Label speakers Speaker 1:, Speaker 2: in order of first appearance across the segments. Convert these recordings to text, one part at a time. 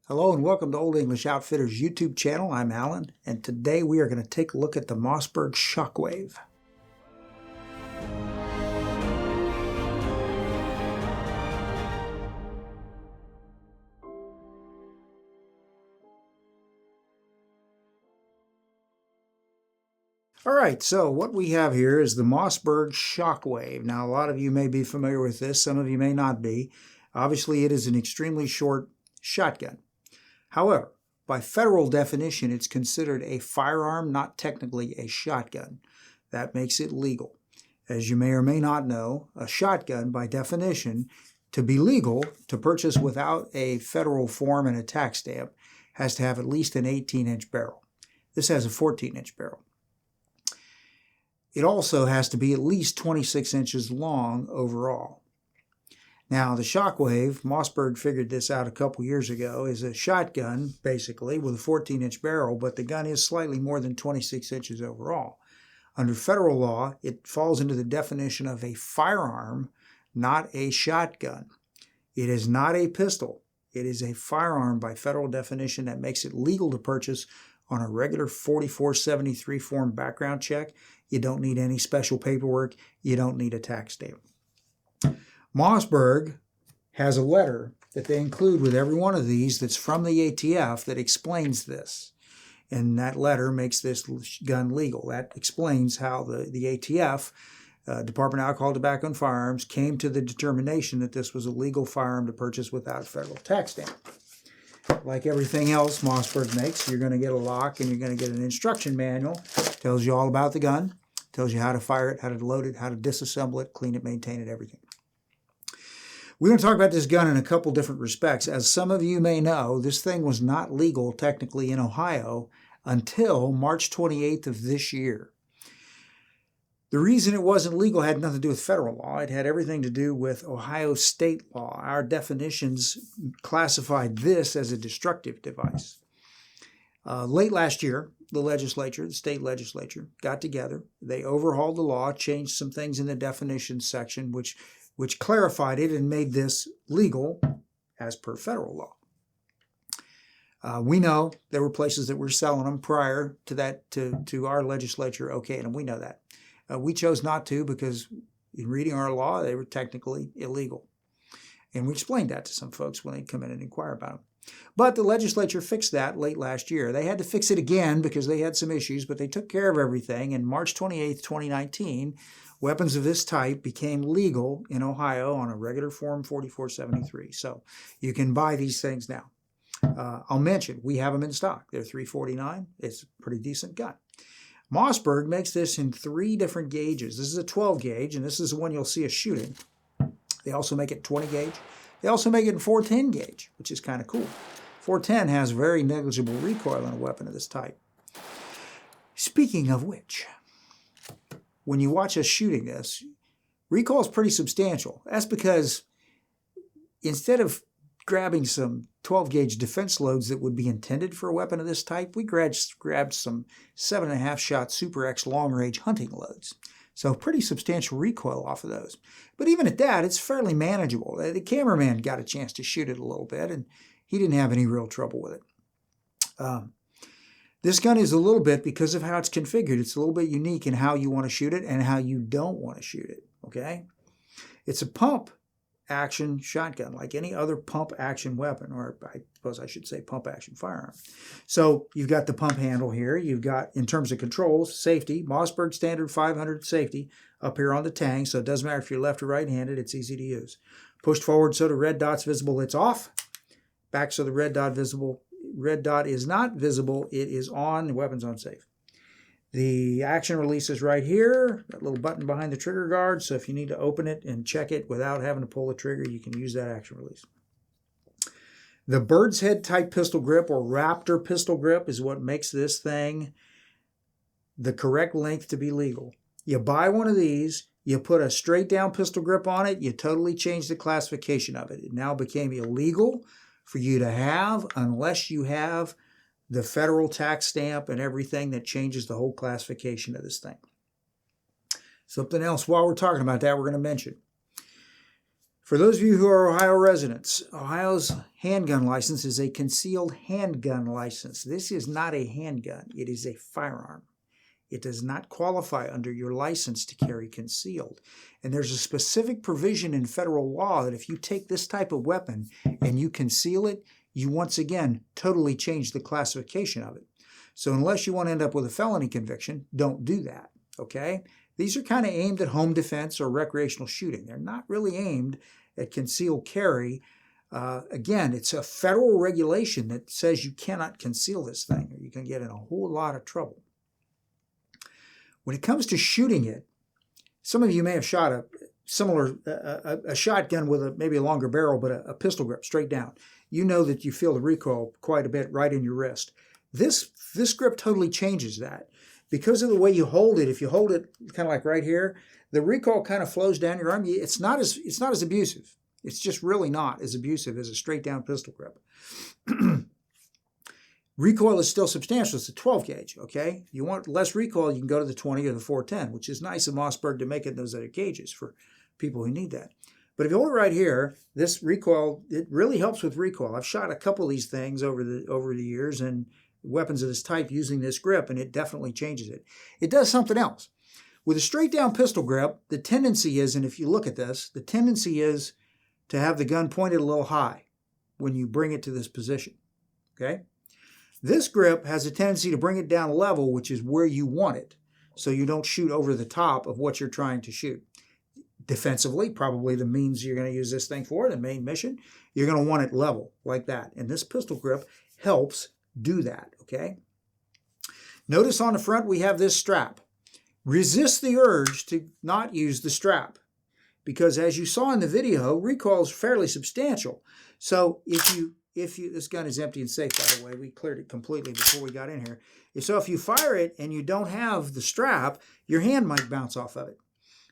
Speaker 1: Hello and welcome to Old English Outfitters YouTube channel. I'm Alan, and today we are going to take a look at the Mossberg Shockwave. All right, so what we have here is the Mossberg Shockwave. Now, a lot of you may be familiar with this, some of you may not be. Obviously, it is an extremely short shotgun. However, by federal definition, it's considered a firearm, not technically a shotgun. That makes it legal. As you may or may not know, a shotgun, by definition, to be legal, to purchase without a federal form and a tax stamp, has to have at least an 18-inch barrel. This has a 14-inch barrel. It also has to be at least 26 inches long overall. Now, the Shockwave, Mossberg figured this out a couple years ago, is a shotgun, basically, with a 14-inch barrel, but the gun is slightly more than 26 inches overall. Under federal law, it falls into the definition of a firearm, not a shotgun. It is not a pistol. It is a firearm by federal definition that makes it legal to purchase on a regular 4473 form background check. You don't need any special paperwork. You don't need a tax stamp. Mossberg has a letter that they include with every one of these that's from the ATF that explains this. And that letter makes this gun legal. That explains how the ATF, Department of Alcohol, Tobacco, and Firearms, came to the determination that this was a legal firearm to purchase without a federal tax stamp. Like everything else Mossberg makes, you're going to get a lock and you're going to get an instruction manual. Tells you all about the gun, tells you how to fire it, how to load it, how to disassemble it, clean it, maintain it, everything. We're going to talk about this gun in a couple different respects. As some of you may know, this thing was not legal technically in Ohio until March 28th of this year. The reason it wasn't legal had nothing to do with federal law. It had everything to do with Ohio state law. Our definitions classified this as a destructive device. Late last year, the state legislature, got together. They overhauled the law, changed some things in the definitions section, which clarified it and made this legal as per federal law. We know there were places that were selling them prior to that, to our legislature okaying them. We know that. We chose not to because in reading our law, they were technically illegal. And we explained that to some folks when they come in and inquire about them. But the legislature fixed that late last year. They had to fix it again because they had some issues, but they took care of everything. And March 28th, 2019, weapons of this type became legal in Ohio on a regular Form 4473. So you can buy these things now. I'll mention, we have them in stock. They're $349. It's a pretty decent gun. Mossberg makes this in 3 different gauges. This is a 12 gauge, and this is the one you'll see us shooting. They also make it 20 gauge. They also make it in 410 gauge, which is kind of cool. 410 has very negligible recoil in a weapon of this type. Speaking of which, when you watch us shooting this, recoil is pretty substantial. That's because instead of grabbing some 12 gauge defense loads that would be intended for a weapon of this type, we grabbed some 7.5 shot Super X long range hunting loads. So pretty substantial recoil off of those. But even at that, it's fairly manageable. The cameraman got a chance to shoot it a little bit, and he didn't have any real trouble with it. This gun is a little bit, because of how it's configured, it's a little bit unique in how you want to shoot it and how you don't want to shoot it, okay? It's a pump action shotgun, like any other pump action weapon, or I suppose I should say pump action firearm. So you've got the pump handle here. You've got, in terms of controls, safety, Mossberg standard 500 safety up here on the tang, so it doesn't matter if you're left or right-handed, it's easy to use. Pushed forward so the red dot's visible, it's off. Back so the red dot visible. Red dot is not visible, it is on, the weapon's unsafe. The action release is right here, that little button behind the trigger guard, so if you need to open it and check it without having to pull the trigger, you can use that action release. The bird's head type pistol grip, or Raptor pistol grip, is what makes this thing the correct length to be legal. You buy one of these, you put a straight down pistol grip on it, you totally change the classification of it. It now became illegal for you to have unless you have the federal tax stamp and everything that changes the whole classification of this thing. Something else while we're talking about that we're going to mention. For those of you who are Ohio residents, Ohio's handgun license is a concealed handgun license. This is not a handgun. It is a firearm. It does not qualify under your license to carry concealed. And there's a specific provision in federal law that if you take this type of weapon and you conceal it, you once again totally change the classification of it. So unless you want to end up with a felony conviction, don't do that, okay? These are kind of aimed at home defense or recreational shooting. They're not really aimed at concealed carry. Again, it's a federal regulation that says you cannot conceal this thing or you can get in a whole lot of trouble. When it comes to shooting it, some of you may have shot a similar a shotgun with maybe a longer barrel, but a pistol grip straight down. You know that you feel the recoil quite a bit right in your wrist. This grip totally changes that. Because of the way you hold it, if you hold it kind of like right here, the recoil kind of flows down your arm. It's not as abusive. It's just really not as abusive as a straight down pistol grip. Recoil is still substantial. It's a 12 gauge, okay? If you want less recoil, you can go to the 20 or the 410, which is nice of Mossberg to make it those other gauges for people who need that. But if you hold it right here, this recoil, it really helps with recoil. I've shot a couple of these things over the years and weapons of this type using this grip, and it definitely changes it. It does something else. With a straight down pistol grip, the tendency is, and if you look at this, the tendency is to have the gun pointed a little high when you bring it to this position, okay? This grip has a tendency to bring it down level, which is where you want it, so you don't shoot over the top of what you're trying to shoot. Defensively, probably the means you're going to use this thing for, the main mission, you're going to want it level like that. And this pistol grip helps do that, okay? Notice on the front we have this strap. Resist the urge to not use the strap because as you saw in the video, recoil is fairly substantial. So if you, this gun is empty and safe, by the way, we cleared it completely before we got in here. So if you fire it and you don't have the strap, your hand might bounce off of it.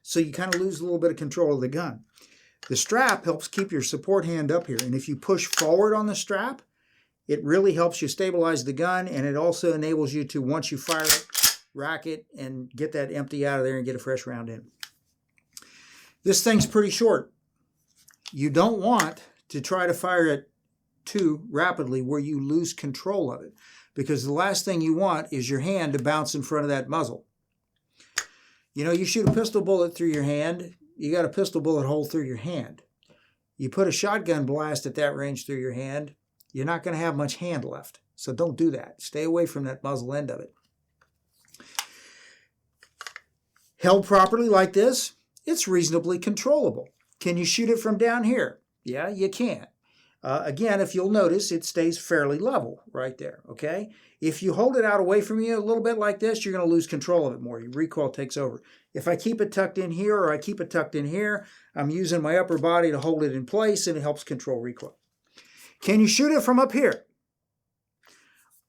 Speaker 1: So you kind of lose a little bit of control of the gun. The strap helps keep your support hand up here. And if you push forward on the strap, it really helps you stabilize the gun, and it also enables you to, once you fire it, rack it and get that empty out of there and get a fresh round in. This thing's pretty short. You don't want to try to fire it too rapidly where you lose control of it, because the last thing you want is your hand to bounce in front of that muzzle. You know, you shoot a pistol bullet through your hand, you got a pistol bullet hole through your hand. You put a shotgun blast at that range through your hand, you're not going to have much hand left. So don't do that. Stay away from that muzzle end of it. Held properly like this, it's reasonably controllable. Can you shoot it from down here? Yeah, you can. Again, if you'll notice, it stays fairly level right there, okay? If you hold it out away from you a little bit like this, you're going to lose control of it more. Your recoil takes over. If I keep it tucked in here or I keep it tucked in here, I'm using my upper body to hold it in place, and it helps control recoil. Can you shoot it from up here?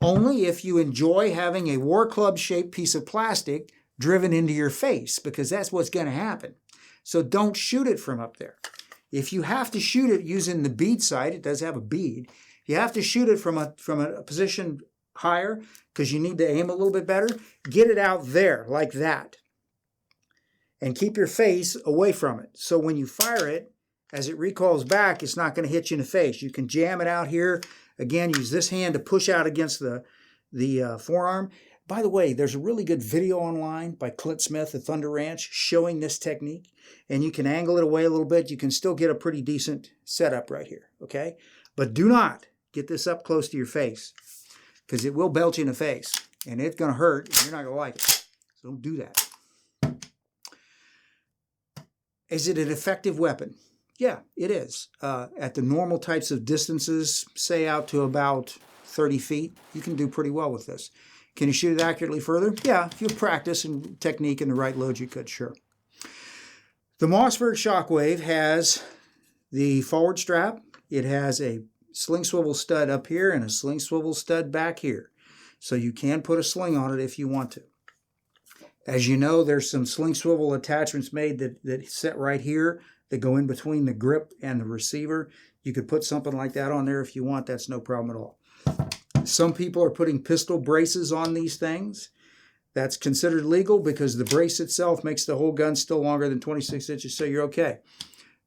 Speaker 1: Only if you enjoy having a war club-shaped piece of plastic driven into your face, because that's what's going to happen. So don't shoot it from up there. If you have to shoot it using the bead sight, it does have a bead. You have to shoot it from a position higher because you need to aim a little bit better. Get it out there like that. And keep your face away from it. So when you fire it, as it recoils back, it's not going to hit you in the face. You can jam it out here. Again, use this hand to push out against the forearm. By the way, there's a really good video online by Clint Smith at Thunder Ranch showing this technique. And you can angle it away a little bit. You can still get a pretty decent setup right here, okay? But do not get this up close to your face because it will belt you in the face. And it's going to hurt and you're not going to like it. So don't do that. Is it an effective weapon? Yeah, it is. At the normal types of distances, say out to about 30 feet, you can do pretty well with this. Can you shoot it accurately further? Yeah, if you practice and technique and the right load, you could, sure. The Mossberg Shockwave has the forward strap. It has a sling swivel stud up here and a sling swivel stud back here. So you can put a sling on it if you want to. As you know, there's some sling swivel attachments made that sit right here that go in between the grip and the receiver. You could put something like that on there if you want. That's no problem at all. Some people are putting pistol braces on these things. That's considered legal because the brace itself makes the whole gun still longer than 26 inches, so you're okay.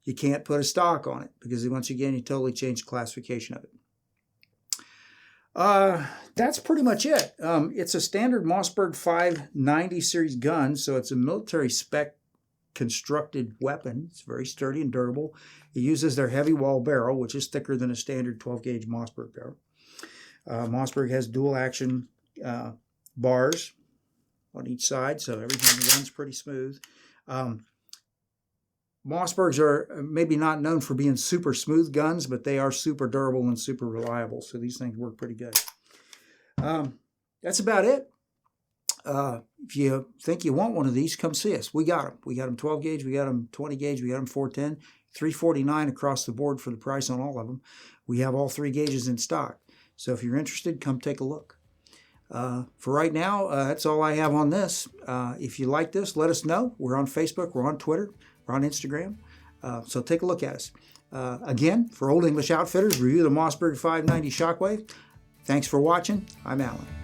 Speaker 1: you can't put a stock on it because once again, you totally change the classification of it. That's pretty much it. It's a standard Mossberg 590 series gun, so it's a military spec constructed weapon. It's very sturdy and durable. It uses their heavy wall barrel, which is thicker than a standard 12 gauge Mossberg barrel. Mossberg has dual action bars on each side, so everything runs pretty smooth. Mossbergs are maybe not known for being super smooth guns, but they are super durable and super reliable, so these things work pretty good. That's about it. If you think you want one of these, come see us. We got them. We got them 12 gauge, we got them 20 gauge, we got them 410, $349 across the board for the price on all of them. We have all 3 gauges in stock. So if you're interested, come take a look. For right now, that's all I have on this. If you like this, let us know. We're on Facebook, we're on Twitter, we're on Instagram. So take a look at us. Again, for Old English Outfitters, review the Mossberg 590 Shockwave. Thanks for watching. I'm Alan.